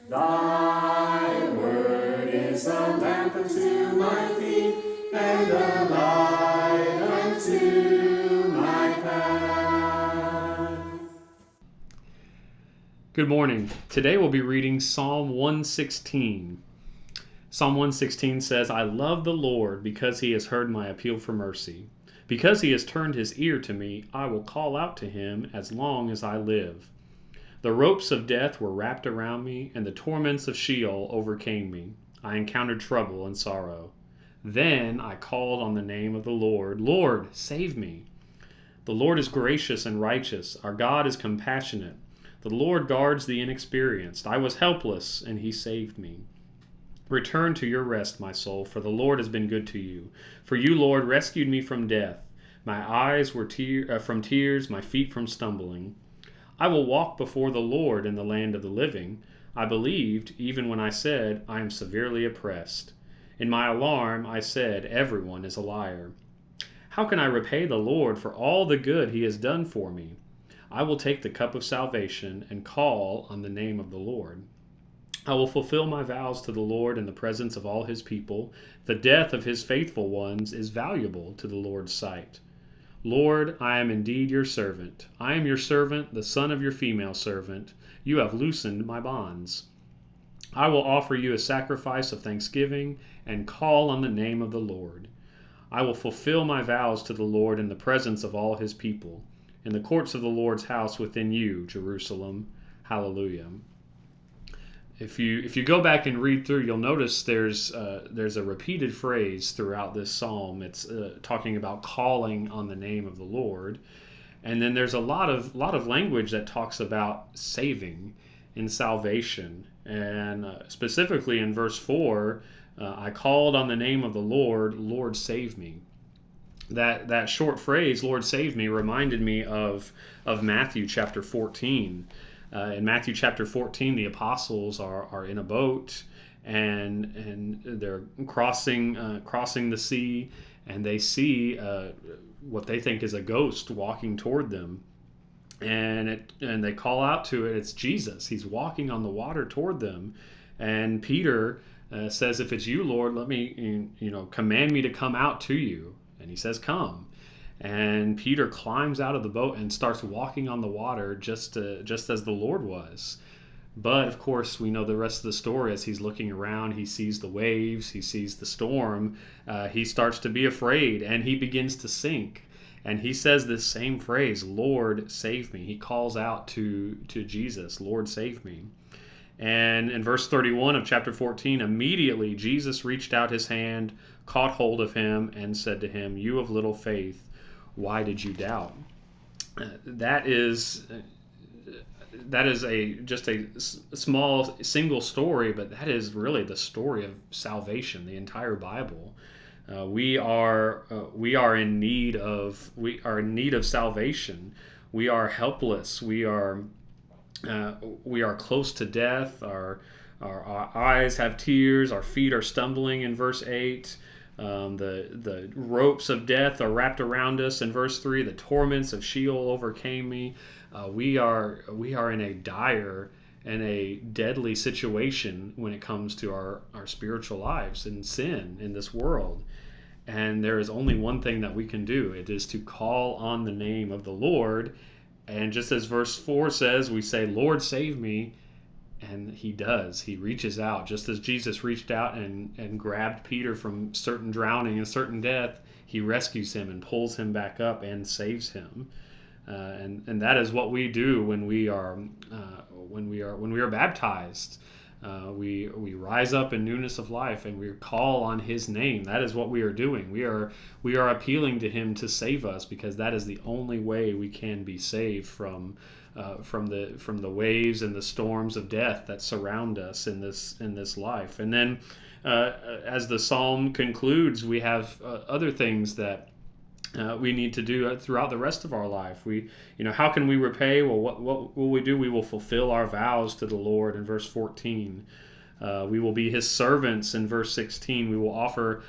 Thy word is a lamp unto my feet, and a light unto my path. Good morning. Today we'll be reading Psalm 116. Psalm 116 says, I love the Lord because he has heard my appeal for mercy. Because he has turned his ear to me, I will call out to him as long as I live. The ropes of death were wrapped around me, and the torments of Sheol overcame me. I encountered trouble and sorrow. Then I called on the name of the Lord. Lord, save me. The Lord is gracious and righteous. Our God is compassionate. The Lord guards the inexperienced. I was helpless, and he saved me. Return to your rest, my soul, for the Lord has been good to you. For you, Lord, rescued me from death. My eyes were from tears, my feet from stumbling. I will walk before the Lord in the land of the living. I believed, even when I said, I am severely oppressed. In my alarm, I said, everyone is a liar. How can I repay the Lord for all the good he has done for me? I will take the cup of salvation and call on the name of the Lord. I will fulfill my vows to the Lord in the presence of all his people. The death of his faithful ones is valuable to the Lord's sight. Lord, I am indeed your servant. I am your servant, the son of your female servant. You have loosened my bonds. I will offer you a sacrifice of thanksgiving and call on the name of the Lord. I will fulfill my vows to the Lord in the presence of all his people, in the courts of the Lord's house within you, Jerusalem. Hallelujah. If you go back and read through, you'll notice there's a repeated phrase throughout this psalm. It's talking about calling on the name of the Lord, and then there's a lot of language that talks about saving and salvation, and specifically in verse 4, I called on the name of the Lord, Lord save me. That short phrase, Lord save me, reminded me of Matthew chapter 14. In Matthew chapter 14, the apostles are in a boat, and they're crossing the sea, and they see what they think is a ghost walking toward them, and they call out to it. It's Jesus. He's walking on the water toward them, and Peter says, "If it's you, Lord, let me, command me to come out to you." And he says, "Come." And Peter climbs out of the boat and starts walking on the water, just as the Lord was. But of course, we know the rest of the story. As he's looking around, he sees the waves, he sees the storm. He starts to be afraid, and he begins to sink. And he says this same phrase, "Lord, save me." He calls out to Jesus, "Lord, save me." And in verse 31 of chapter 14, immediately Jesus reached out his hand, caught hold of him, and said to him, "You of little faith, why did you doubt?" That is just a small single story, but that is really the story of salvation. The entire Bible. We are in need of salvation. We are helpless. We are close to death. Our eyes have tears. Our feet are stumbling in verse 8. The ropes of death are wrapped around us in verse 3. The torments of Sheol overcame me. We are in a dire and a deadly situation when it comes to our spiritual lives and sin in this world. And there is only one thing that we can do. It is to call on the name of the Lord. And just as verse 4 says, we say, "Lord, save me." And he does. He reaches out, just as Jesus reached out and grabbed Peter from certain drowning and certain death. He rescues him and pulls him back up and saves him. And that is what we do when we are baptized. We rise up in newness of life, and we call on his name. That is what we are doing. We are appealing to him to save us, because that is the only way we can be saved from the waves and the storms of death that surround us in this life. And then, as the psalm concludes, we have other things that we need to do throughout the rest of our life. How can we repay? Well, what will we do? We will fulfill our vows to the Lord in verse 14. We will be his servants in verse 16. We will offer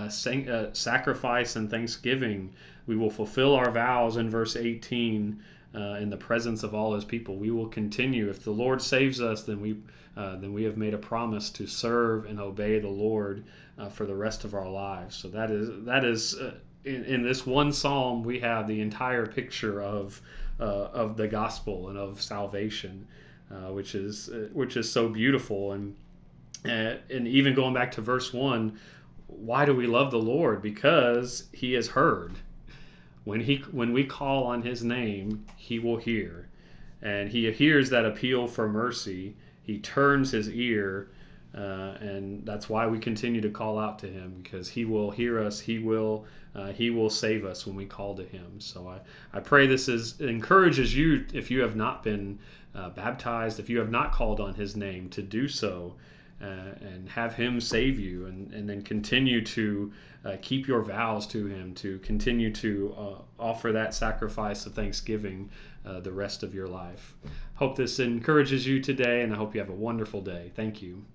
sacrifice and thanksgiving. We will fulfill our vows in verse 18 in the presence of all his people. We will continue. If the Lord saves us, then then we have made a promise to serve and obey the Lord for the rest of our lives. So that is in this one psalm we have the entire picture of the gospel and of salvation, which is so beautiful. And even going back to verse 1, why do we love the Lord? Because He has heard. When we call on His name, He will hear, and He hears that appeal for mercy. He turns His ear, and that's why we continue to call out to Him, because He will hear us. He will save us when we call to Him. So I pray this encourages you, if you have not been baptized, if you have not called on His name, to do so. And have Him save you, and then continue to keep your vows to Him, to continue to offer that sacrifice of thanksgiving the rest of your life. Hope this encourages you today, and I hope you have a wonderful day. Thank you.